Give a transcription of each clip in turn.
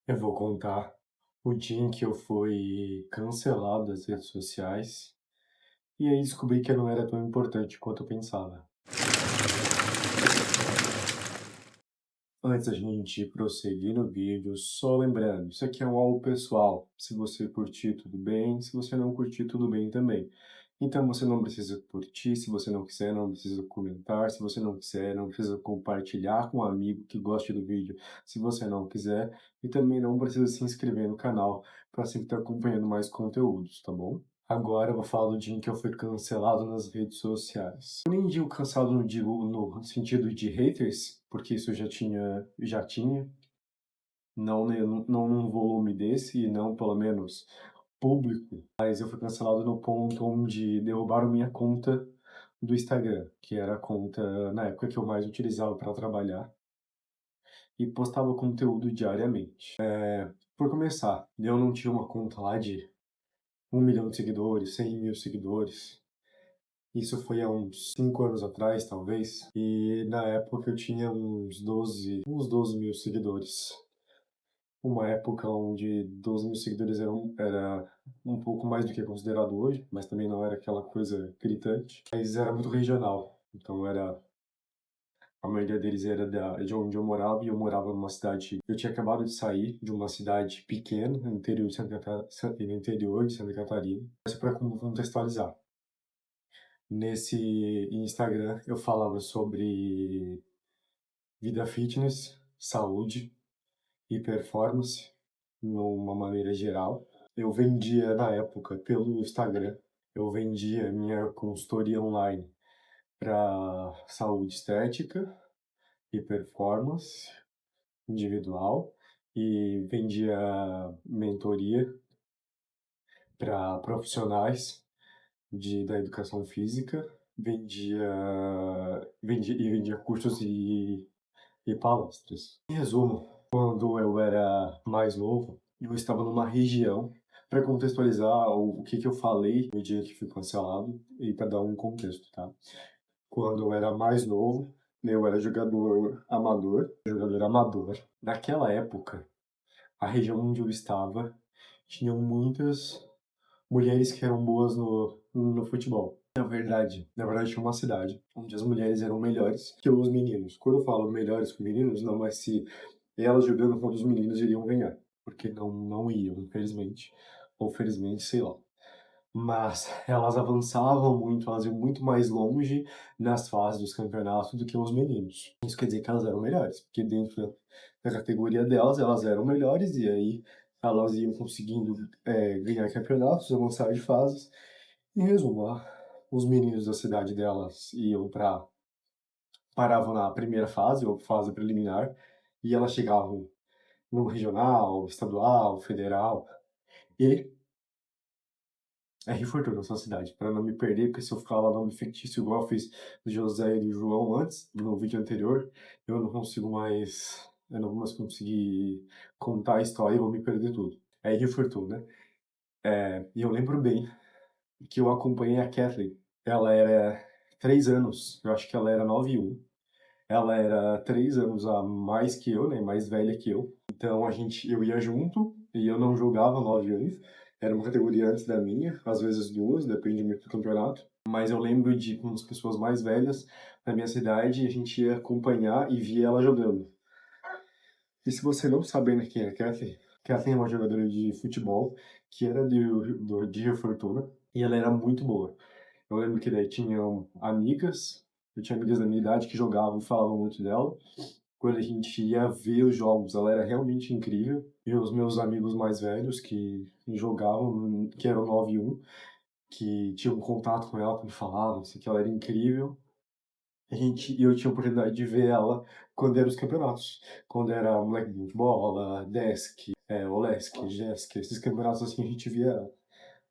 Eu vou contar o dia em que eu fui cancelado das redes sociais e aí descobri que eu não era tão importante quanto eu pensava. Antes da gente prosseguir no vídeo, só lembrando, isso aqui é um algo pessoal. Se você curtir, tudo bem. Se você não curtir, tudo bem também. Então você não precisa curtir, se você não quiser, não precisa comentar, se você não quiser, não precisa compartilhar com um amigo que goste do vídeo, se você não quiser, e também não precisa se inscrever no canal para sempre estar acompanhando mais conteúdos, tá bom? Agora eu vou falar do dia em que eu fui cancelado nas redes sociais. Eu nem digo cancelado, não digo no sentido de haters, porque isso já tinha, não, não num volume desse, e não pelo menos público, mas eu fui cancelado no ponto onde derrubaram minha conta do Instagram, que era a conta na época que eu mais utilizava para trabalhar e postava conteúdo diariamente. Por começar, eu não tinha uma conta lá de 1 milhão de seguidores, 100 mil seguidores. Isso foi há uns 5 anos atrás, talvez, e na época eu tinha uns 12 mil seguidores. Uma época onde 12 mil seguidores era um pouco mais do que é considerado hoje, mas também não era aquela coisa gritante, mas era muito regional. Então a maioria deles era de onde eu morava, e eu morava numa cidade. Eu tinha acabado de sair de uma cidade pequena, no interior de Santa Catarina. Isso para contextualizar. Nesse Instagram eu falava sobre vida fitness, saúde e performance, de uma maneira geral. Eu vendia na época pelo Instagram, eu vendia minha consultoria online para saúde estética e performance individual, e vendia mentoria para profissionais da educação física, vendia cursos e palestras. Em resumo, quando eu era mais novo, eu estava numa região, para contextualizar o que eu falei no dia que fui cancelado e para dar um contexto, tá? Quando eu era mais novo, eu era jogador amador. Naquela época, a região onde eu estava tinha muitas mulheres que eram boas no futebol. Na verdade, tinha uma cidade onde as mulheres eram melhores que os meninos. Quando eu falo melhores que os meninos, não é se elas jogando contra os meninos iriam ganhar, porque não iam, infelizmente. Ou felizmente, sei lá. Mas elas avançavam muito, elas iam muito mais longe nas fases dos campeonatos do que os meninos. Isso quer dizer que elas eram melhores, porque dentro da categoria delas, elas eram melhores, e aí elas iam conseguindo ganhar campeonatos, avançar de fases. Em resumo, os meninos da cidade delas paravam na primeira fase, ou fase preliminar, e elas chegavam no regional, estadual, federal, e é Rio Fortuna, na sua cidade, para não me perder, porque se eu falar nome fictício igual eu fiz do José e do João antes, no vídeo anterior, eu não vou mais conseguir contar a história e vou me perder tudo. É Rio Fortuna, né? E eu lembro bem que eu acompanhei a Kathleen. Ela era 3 anos, eu acho que ela era 9'1". Ela era 3 anos a mais que eu, né, mais velha que eu. Então eu ia junto, e eu não jogava 9 anos. Era uma categoria antes da minha, às vezes duas, depende muito do campeonato. Mas eu lembro de com as pessoas mais velhas da minha cidade, a gente ia acompanhar e via ela jogando. E se você não sabe ainda quem é a Kathleen é uma jogadora de futebol que era de Rio Fortuna, e ela era muito boa. Eu lembro que daí eu tinha amigas da minha idade que jogavam e falavam muito dela. Quando a gente ia ver os jogos, ela era realmente incrível. E os meus amigos mais velhos que jogavam, que eram 9'1", que tinham contato com ela, que me falavam assim, que ela era incrível. Eu tinha a oportunidade de ver ela quando eram os campeonatos. Quando era moleque de bola, desk, Olesk, Jesk, esses campeonatos assim a gente via ela.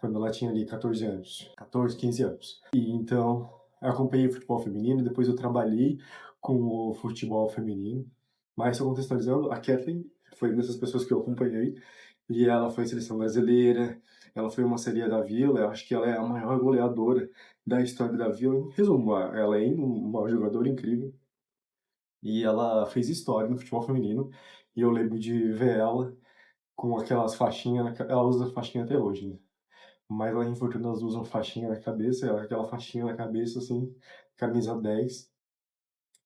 Quando ela tinha ali 14 anos, 14, 15 anos. E então, eu acompanhei o futebol feminino, depois eu trabalhei com o futebol feminino. Mas só contextualizando, a Kathleen foi uma dessas pessoas que eu acompanhei, e ela foi seleção brasileira, ela foi uma Série A da Vila, eu acho que ela é a maior goleadora da história da Vila. Em resumo, ela é uma jogadora incrível, e ela fez história no futebol feminino, e eu lembro de ver ela com aquelas faixinhas ela usa faixinha até hoje, né. Mas lá em Fortuna elas usam faixinha na cabeça, aquela faixinha na cabeça, assim, camisa 10,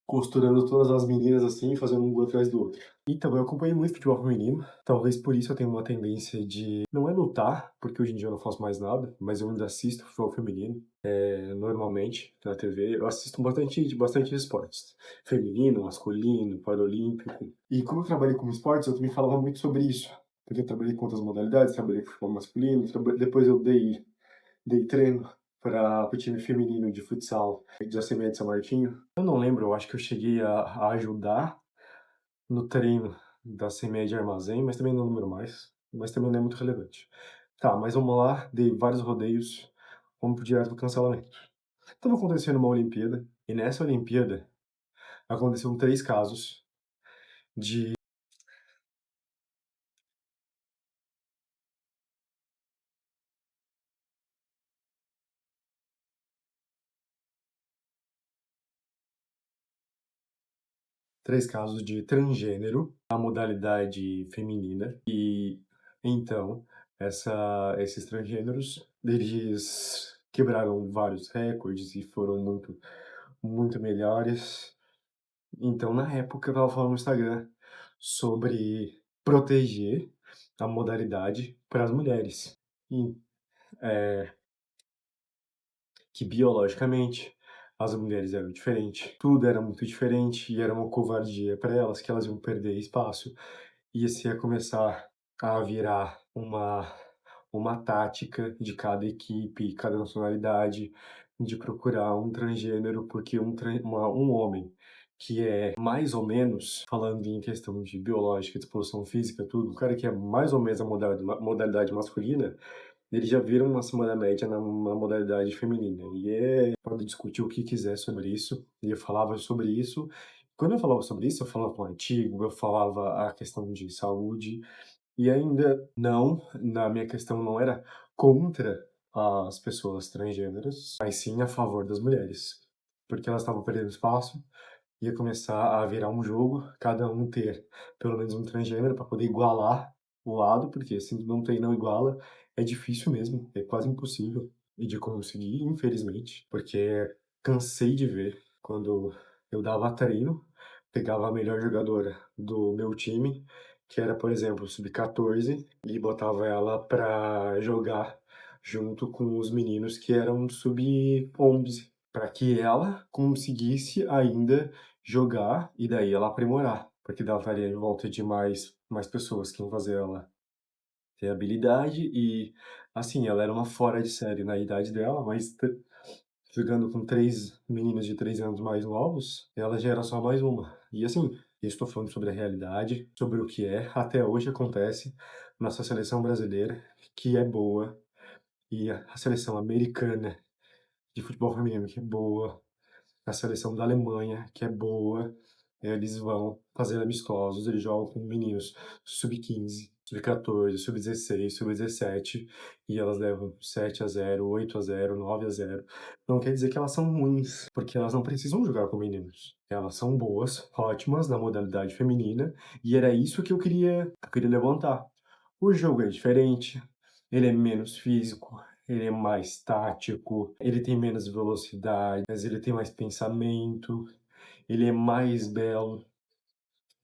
costurando todas as meninas, assim, fazendo um gol atrás do outro. Então, eu acompanhei muito futebol feminino, talvez por isso eu tenha uma tendência de não é lutar, porque hoje em dia eu não faço mais nada, mas eu ainda assisto futebol feminino, normalmente, na TV. Eu assisto bastante esportes, feminino, masculino, paralímpico. E como eu trabalhei com esportes, eu também falava muito sobre isso, porque eu trabalhei com outras modalidades, trabalhei com futebol masculino, depois eu dei treino para o time feminino de futsal de Assembleia de São Martinho. Eu não lembro, eu acho que eu cheguei a ajudar no treino da CME de Armazém, mas também não lembro mais, mas também não é muito relevante. Tá, mas vamos lá, dei vários rodeios, vamos direto pro cancelamento. Estava acontecendo uma Olimpíada, e nessa Olimpíada aconteceram 3 casos de 3 casos de transgênero, a modalidade feminina, e então esses transgêneros, eles quebraram vários recordes e foram muito melhores. Então, na época, eu estava falando no Instagram sobre proteger a modalidade para as mulheres. E, que biologicamente as mulheres eram diferentes, tudo era muito diferente e era uma covardia para elas, que elas iam perder espaço. E isso ia começar a virar uma tática de cada equipe, cada nacionalidade, de procurar um transgênero, porque um homem que é mais ou menos, falando em questão de biológica, disposição física, tudo, o cara que é mais ou menos a modalidade masculina, eles já viram uma acima da média na modalidade feminina. Pode discutir o que quiser sobre isso, e eu falava sobre isso. Quando eu falava sobre isso, eu falava com o artigo, eu falava a questão de saúde, e ainda não, na minha questão não era contra as pessoas transgêneras, mas sim a favor das mulheres, porque elas estavam perdendo espaço, ia começar a virar um jogo, cada um ter pelo menos um transgênero para poder igualar o lado, porque se não tem, não iguala, é difícil mesmo, é quase impossível e de conseguir, infelizmente, porque cansei de ver quando eu dava treino, pegava a melhor jogadora do meu time, que era, por exemplo, o sub-14, e botava ela para jogar junto com os meninos que eram sub-11, para que ela conseguisse ainda jogar e daí ela aprimorar, porque daí ela estaria em volta de mais pessoas que iam fazer ela ter habilidade e, assim, ela era uma fora de série na idade dela, mas jogando com 3 meninos de 3 anos mais novos, ela já era só mais uma. E assim, eu estou falando sobre a realidade, sobre o que até hoje acontece, nossa seleção brasileira, que é boa, e a seleção americana de futebol feminino, que é boa, a seleção da Alemanha, que é boa, eles vão fazer amistosos, eles jogam com meninos sub-15, sub-14, sub-16, sub-17, e elas levam 7-0, 8-0, 9-0. Não quer dizer que elas são ruins, porque elas não precisam jogar com meninos. Elas são boas, ótimas na modalidade feminina, e era isso que eu queria levantar. O jogo é diferente, ele é menos físico, ele é mais tático, ele tem menos velocidade, mas ele tem mais pensamento, ele é mais belo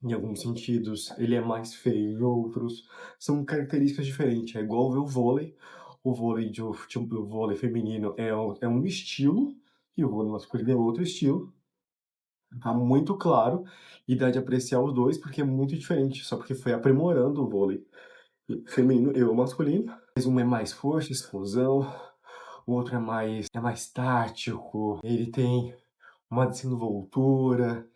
em alguns sentidos, ele é mais feio em outros. São características diferentes. É igual ver o vôlei o vôlei feminino é um estilo e o vôlei masculino é outro estilo. Tá muito claro e dá de apreciar os dois porque é muito diferente, só porque foi aprimorando o vôlei feminino e o masculino. Mas um é mais força, explosão, o outro é mais tático, ele tem uma desenvoltura,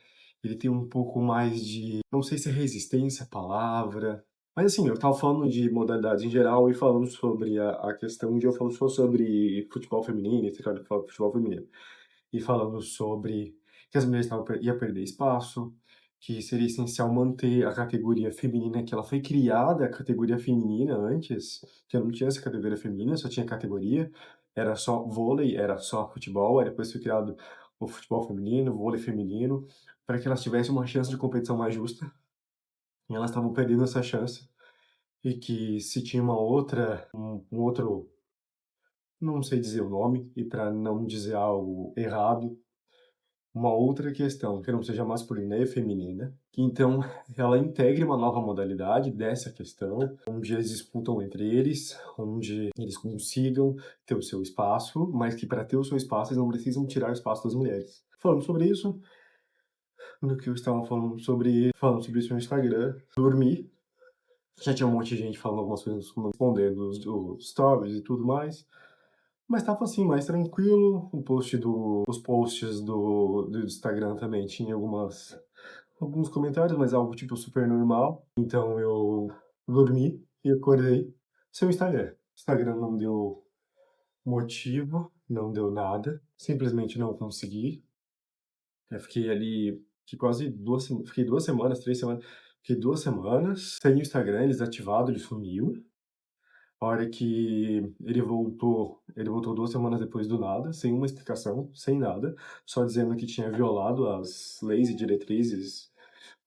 ele tem um pouco mais de, não sei se é resistência a palavra, mas assim, eu estava falando de modalidades em geral e falando sobre a questão de eu falo só sobre futebol feminino, esse cara que fala futebol feminino e falando sobre que as mulheres ia perder espaço, que seria essencial manter a categoria feminina, que ela foi criada, a categoria feminina antes, que não tinha essa categoria feminina, só tinha categoria, era só vôlei, era só futebol, aí depois foi criado o futebol feminino, o vôlei feminino, para que elas tivessem uma chance de competição mais justa, e elas estavam perdendo essa chance, e que se tinha uma outra um outro, não sei dizer o nome, e para não dizer algo errado, uma outra questão que não seja masculina e feminina, que então ela integre uma nova modalidade dessa questão, onde eles disputam entre eles, onde eles consigam ter o seu espaço, mas que para ter o seu espaço eles não precisam tirar o espaço das mulheres. Falando sobre isso, no que eu estava falando sobre isso no Instagram, dormi, já tinha um monte de gente falando algumas coisas, respondendo os stories e tudo mais, mas estava assim, mais tranquilo. Os posts do Instagram também tinha alguns comentários, mas algo tipo super normal. Então eu dormi e acordei sem o Instagram. O Instagram não deu motivo, não deu nada, simplesmente não consegui. Eu fiquei ali, que quase fiquei 2 semanas, 3 semanas, fiquei 2 semanas sem o Instagram, ele desativado, ele sumiu. A hora que ele voltou 2 semanas depois do nada, sem uma explicação, sem nada, só dizendo que tinha violado as leis e diretrizes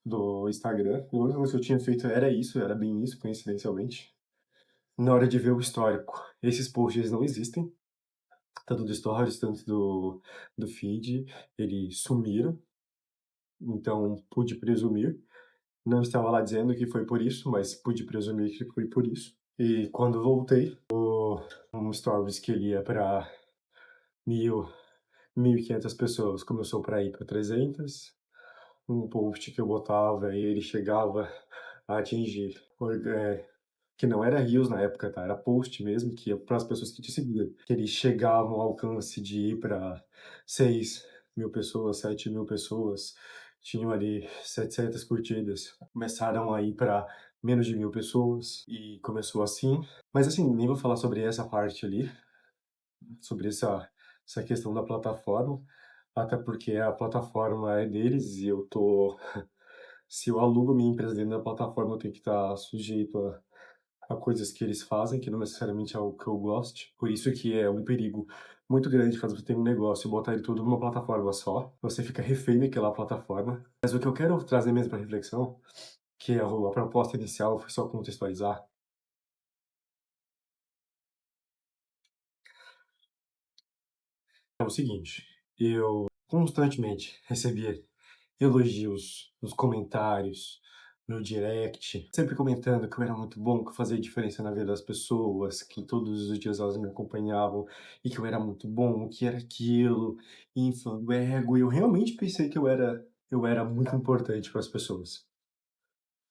do Instagram. A única coisa que eu tinha feito era isso, era bem isso, coincidencialmente. Na hora de ver o histórico, esses posts não existem, tanto do Stories, tanto do feed, eles sumiram, então pude presumir. Não estava lá dizendo que foi por isso, mas pude presumir que foi por isso. E quando voltei, um stories que ele ia para 1.000, 1.500 pessoas começou para ir para 300. Um post que eu botava e ele chegava a atingir, que não era reels na época, tá? Era post mesmo, que para as pessoas que te seguiam, que eles chegavam ao alcance de ir para 6.000 pessoas, 7.000 pessoas, tinham ali 700 curtidas. Começaram a ir para menos de 1.000 pessoas e começou assim. Mas assim, nem vou falar sobre essa parte ali, sobre essa questão da plataforma, até porque a plataforma é deles e eu tô se eu alugo minha empresa dentro da plataforma, eu tenho que estar sujeito a coisas que eles fazem, que não necessariamente é algo que eu goste. Por isso que é um perigo muito grande caso você tenha um negócio e botar ele tudo numa plataforma só, você fica refém daquela plataforma. Mas o que eu quero trazer mesmo para reflexão, que é a proposta inicial, foi só contextualizar, é o seguinte: eu constantemente recebia elogios nos comentários, no direct, sempre comentando que eu era muito bom, que eu fazia diferença na vida das pessoas, que todos os dias elas me acompanhavam e que eu era muito bom, que era aquilo, inflando o ego. E eu realmente pensei que eu era muito importante para as pessoas.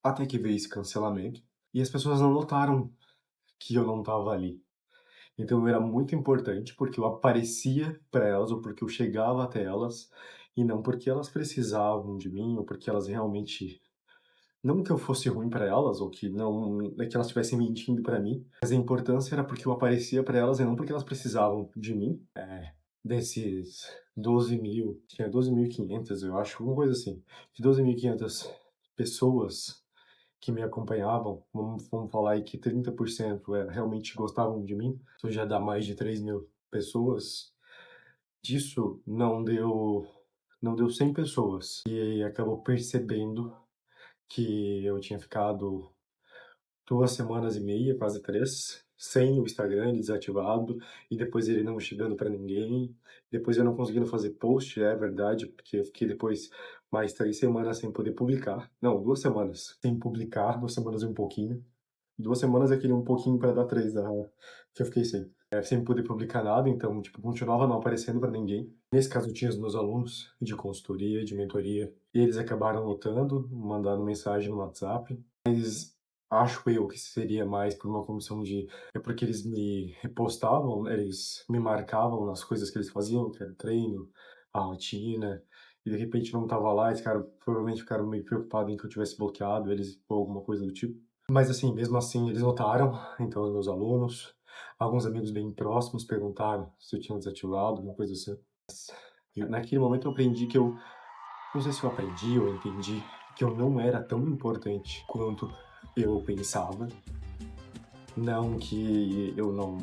Até que veio esse cancelamento e as pessoas não notaram que eu não estava ali. Então eu era muito importante porque eu aparecia para elas ou porque eu chegava até elas e não porque elas precisavam de mim ou porque elas realmente, não que eu fosse ruim para elas ou que não é que elas estivessem mentindo para mim, mas a importância era porque eu aparecia para elas e não porque elas precisavam de mim. Desses 12.000, tinha 12.500, eu acho, alguma coisa assim. De 12.500 pessoas que me acompanhavam, vamos falar aí que 30% realmente gostavam de mim, isso já dá mais de 3.000 pessoas. Disso não deu 100 pessoas e acabou percebendo que eu tinha ficado 2 semanas e meia, quase 3, sem o Instagram desativado, e depois ele não chegando para ninguém, depois eu não conseguindo fazer post, é verdade, porque eu fiquei depois mais 3 semanas sem poder publicar. Não, 2 semanas sem publicar, 2 semanas e um pouquinho. 2 semanas é aquele um pouquinho para dar três que eu fiquei sem poder publicar nada, então, tipo, continuava não aparecendo para ninguém. Nesse caso, eu tinha os meus alunos de consultoria, de mentoria, e eles acabaram notando, mandando mensagem no WhatsApp. Acho eu que seria mais por uma comissão de. É porque eles me repostavam, eles me marcavam nas coisas que eles faziam, que era o treino, a rotina, e de repente não tava lá, eles provavelmente ficaram meio preocupados em que eu tivesse bloqueado eles ou alguma coisa do tipo. Mas assim, mesmo assim, eles notaram, então, os meus alunos, alguns amigos bem próximos perguntaram se eu tinha desativado, alguma coisa assim. E naquele momento eu aprendi que eu. Não sei se eu aprendi ou entendi que eu não era tão importante quanto eu pensava. Não que eu não,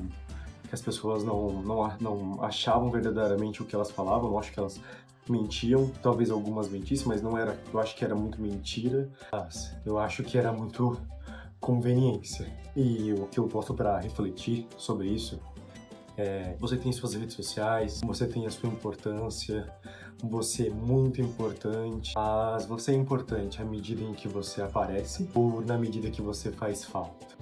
que as pessoas não achavam verdadeiramente o que elas falavam, eu acho que elas mentiam, talvez algumas mentissem, mas não era, eu acho que era muito mentira. Eu acho que era muito conveniência. E o que eu posso para refletir sobre isso você tem suas redes sociais, você tem a sua importância, você é muito importante, mas você é importante à medida em que você aparece ou na medida que você faz falta?